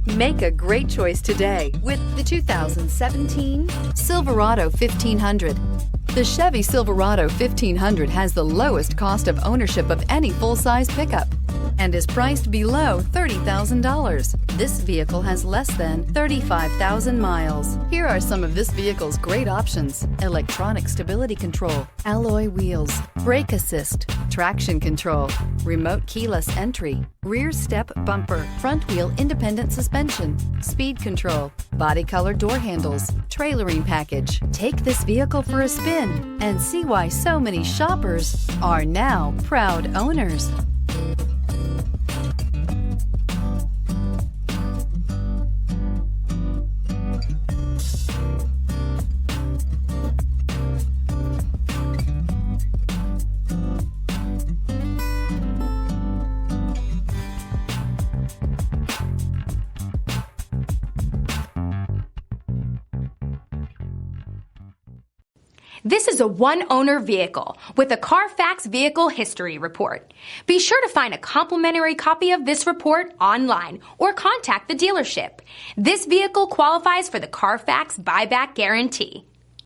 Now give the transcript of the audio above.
Make a great choice today with the 2017 Silverado 1500. The Chevy Silverado 1500 has the lowest cost of ownership of any full-size pickup and is priced below $30,000. This vehicle has less than 35,000 miles. Here are some of this vehicle's great options: electronic stability control, alloy wheels, brake assist, traction control, remote keyless entry, rear step bumper, front wheel independent suspension, speed control, body color door handles, trailering package. Take this vehicle for a spin and see why so many shoppers are now proud owners. This is a one-owner vehicle with a Carfax Vehicle History Report. Be sure to find a complimentary copy of this report online or contact the dealership. This vehicle qualifies for the Carfax Buyback Guarantee.